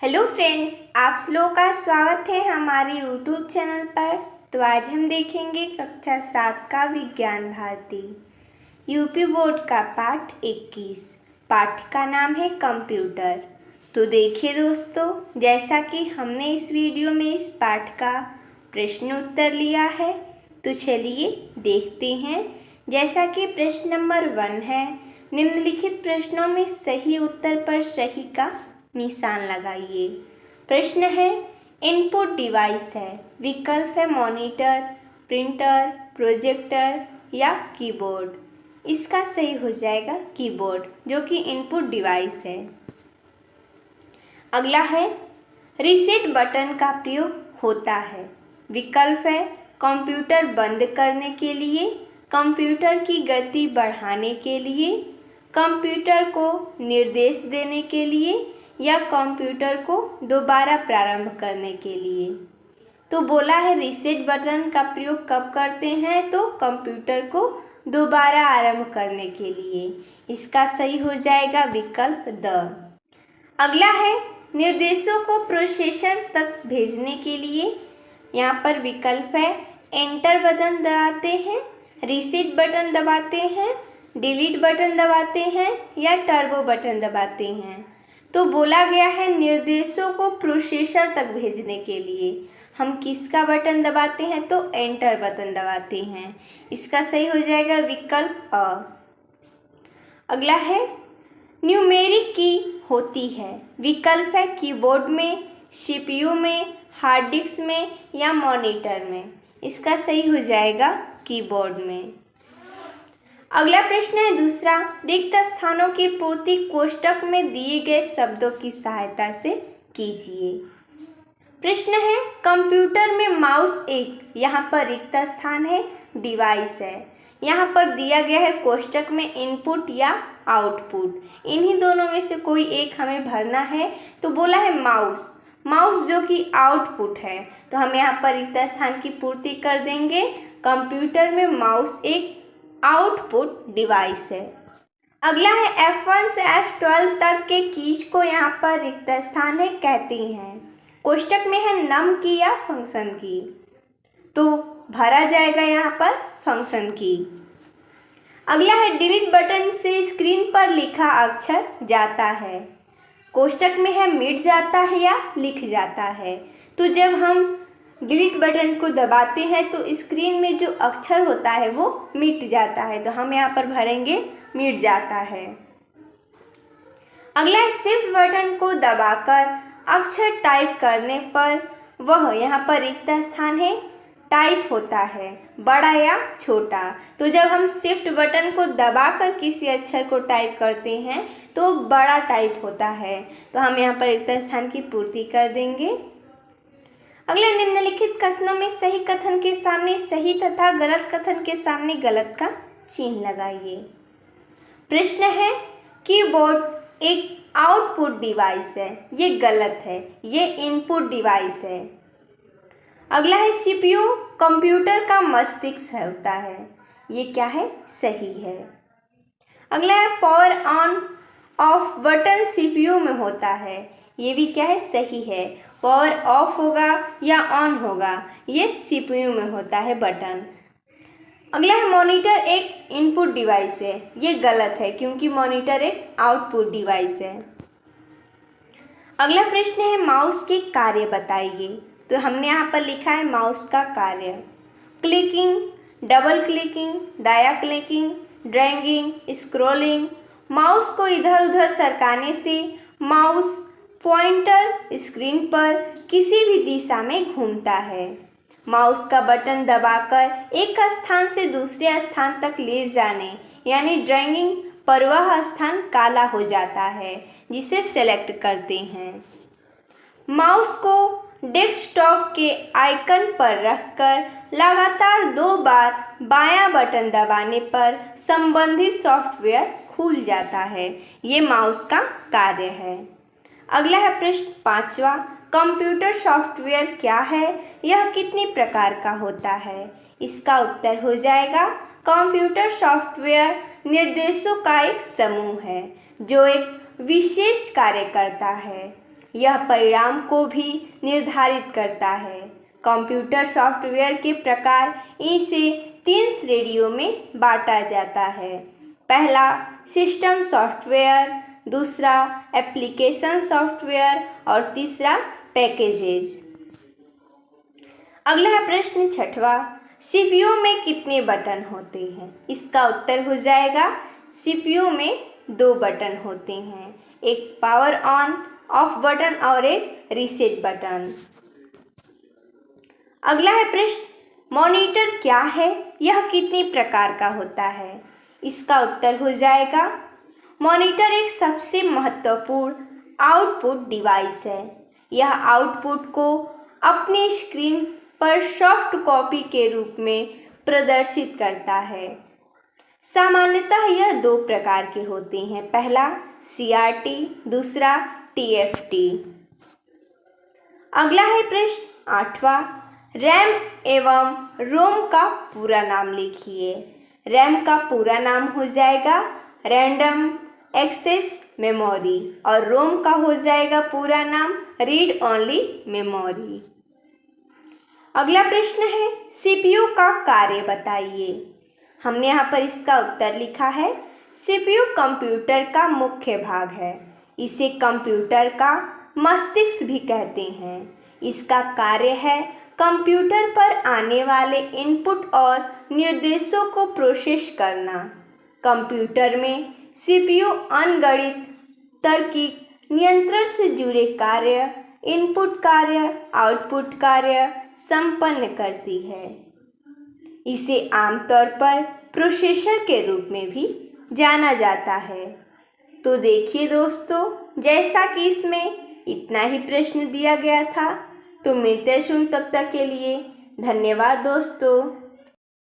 Hello friends, आप लोगों का स्वागत है हमारे यूट्यूब चैनल पर। तो आज हम देखेंगे कक्षा 7 का विज्ञान भारती यूपी बोर्ड का पाठ 21। पाठ का नाम है कंप्यूटर। तो देखिए दोस्तों, जैसा कि हमने इस वीडियो में इस पाठ का प्रश्न उत्तर लिया है, तो चलिए देखते हैं। जैसा कि प्रश्न नंबर 1 है, निम्नलिखित प्रश्नों में सही उत्तर पर सही का निशान लगाइए। प्रश्न है, इनपुट डिवाइस है, विकल्प है मॉनिटर, प्रिंटर, प्रोजेक्टर या कीबोर्ड। इसका सही हो जाएगा कीबोर्ड, जो कि इनपुट डिवाइस है। अगला है, रीसेट बटन का प्रयोग होता है, विकल्प है कंप्यूटर बंद करने के लिए, कंप्यूटर की गति बढ़ाने के लिए, कंप्यूटर को निर्देश देने के लिए या कंप्यूटर को दोबारा प्रारंभ करने के लिए। तो बोला है रीसेट बटन का प्रयोग कब करते हैं, तो कंप्यूटर को दोबारा आरंभ करने के लिए। इसका सही हो जाएगा विकल्प द। अगला है, निर्देशों को प्रोसेसर तक भेजने के लिए। यहाँ पर विकल्प है एंटर बटन दबाते हैं, रीसेट बटन दबाते हैं, डिलीट बटन दबाते हैं या टर्बो बटन दबाते हैं। तो बोला गया है निर्देशों को प्रोसेसर तक भेजने के लिए हम किसका बटन दबाते हैं, तो एंटर बटन दबाते हैं। इसका सही हो जाएगा विकल्प अ। अगला है, न्यूमेरिक की होती है, विकल्प है कीबोर्ड में, सीपीयू में, हार्ड डिस्क में या मॉनिटर में। इसका सही हो जाएगा कीबोर्ड में। अगला प्रश्न है दूसरा, रिक्त स्थानों की पूर्ति कोष्टक में दिए गए शब्दों की सहायता से कीजिए। प्रश्न है, कंप्यूटर में माउस एक, यहाँ पर रिक्त स्थान है, डिवाइस है। यहाँ पर दिया गया है कोष्टक में इनपुट या आउटपुट, इन्हीं दोनों में से कोई एक हमें भरना है। तो बोला है माउस, माउस जो कि आउटपुट है, तो हम यहाँ पर रिक्त स्थान की पूर्ति कर देंगे। कंप्यूटर में माउस एक आउटपुट डिवाइस है। अगला है, F1 से F12 तक के कीज को यहाँ पर रिक्त स्थान है कहती हैं। कोष्टक में है नम की या फंक्शन की, तो भरा जाएगा यहाँ पर फंक्शन की। अगला है, डिलीट बटन से स्क्रीन पर लिखा अक्षर जाता है। कोष्टक में है मिट जाता है या लिख जाता है। तो जब हम डिलीट बटन को दबाते हैं तो स्क्रीन में जो अक्षर होता है वो मिट जाता है, तो हम यहाँ पर भरेंगे मिट जाता है। अगला है, शिफ्ट बटन को दबाकर अक्षर टाइप करने पर वह, यहाँ पर रिक्त स्थान है, टाइप होता है, बड़ा या छोटा। तो जब हम शिफ्ट बटन को दबाकर किसी अक्षर को टाइप करते हैं तो बड़ा टाइप होता है, तो हम यहाँ पर रिक्त स्थान की पूर्ति कर देंगे। अगले, निम्नलिखित कथनों में सही कथन के सामने सही तथा गलत कथन के सामने गलत का चिन्ह लगाइए। प्रश्न है, कीबोर्ड एक आउटपुट डिवाइस है, ये गलत है, ये इनपुट डिवाइस है। अगला है, सीपीयू कंप्यूटर का मस्तिष्क होता है, ये क्या है, सही है। अगला है, power on off button CPU में होता है, ये भी क्या है, सही है। पावर ऑफ होगा या ऑन होगा, ये सीपीयू में होता है बटन। अगला है, मॉनिटर एक इनपुट डिवाइस है, ये गलत है क्योंकि मॉनिटर एक आउटपुट डिवाइस है। अगला प्रश्न है, माउस के कार्य बताइए। तो हमने यहाँ पर लिखा है माउस का कार्य, क्लिकिंग, डबल क्लिकिंग, दाया क्लिकिंग, ड्रैगिंग, स्क्रॉलिंग। माउस को इधर उधर सरकाने से माउस पॉइंटर स्क्रीन पर किसी भी दिशा में घूमता है। माउस का बटन दबाकर एक स्थान से दूसरे स्थान तक ले जाने यानी ड्रैगिंग पर वह स्थान काला हो जाता है, जिसे सेलेक्ट करते हैं। माउस को डेस्कटॉप के आइकन पर रखकर लगातार 2 बार बायां बटन दबाने पर संबंधित सॉफ्टवेयर खुल जाता है, ये माउस का कार्य है। अगला है प्रश्न 5वां, कंप्यूटर सॉफ्टवेयर क्या है, यह कितनी प्रकार का होता है। इसका उत्तर हो जाएगा, कंप्यूटर सॉफ्टवेयर निर्देशों का एक समूह है जो एक विशेष कार्य करता है। यह परिणाम को भी निर्धारित करता है। कंप्यूटर सॉफ्टवेयर के प्रकार इसे 3 श्रेणियों में बांटा जाता है। पहला सिस्टम सॉफ्टवेयर, दूसरा एप्लीकेशन सॉफ्टवेयर और तीसरा पैकेजेस। अगला प्रश्न 6वां, सीपीयू में कितने बटन होते हैं? इसका उत्तर हो जाएगा सीपीयू में 2 बटन होते हैं, एक पावर ऑन ऑफ बटन और एक रीसेट बटन। अगला है प्रश्न, मॉनिटर क्या है? यह कितने प्रकार का होता है? इसका उत्तर हो जाएगा मॉनिटर एक सबसे महत्वपूर्ण आउटपुट डिवाइस है। यह आउटपुट को अपनी स्क्रीन पर सॉफ्ट कॉपी के रूप में प्रदर्शित करता है। सामान्यतः यह 2 प्रकार के होते हैं, पहला CRT, दूसरा TFT। अगला है प्रश्न 8वां, रैम एवं रोम का पूरा नाम लिखिए। रैम का पूरा नाम हो जाएगा रैंडम एक्सेस मेमोरी और रोम का हो जाएगा पूरा नाम रीड ओनली मेमोरी। अगला प्रश्न है, सीपीयू का कार्य बताइए। हमने यहाँ पर इसका उत्तर लिखा है, सीपीयू कंप्यूटर का मुख्य भाग है। इसे कंप्यूटर का मस्तिष्क भी कहते हैं। इसका कार्य है कंप्यूटर पर आने वाले इनपुट और निर्देशों को प्रोसेस करना। कंप्यूटर में सीपीयू अनगणित तार्किक नियंत्रण से जुड़े कार्य, इनपुट कार्य, आउटपुट कार्य संपन्न करती है। इसे आमतौर पर प्रोसेसर के रूप में भी जाना जाता है। तो देखिए दोस्तों, जैसा कि इसमें इतना ही प्रश्न दिया गया था, तो मिलते हैं तब तक के लिए धन्यवाद दोस्तों।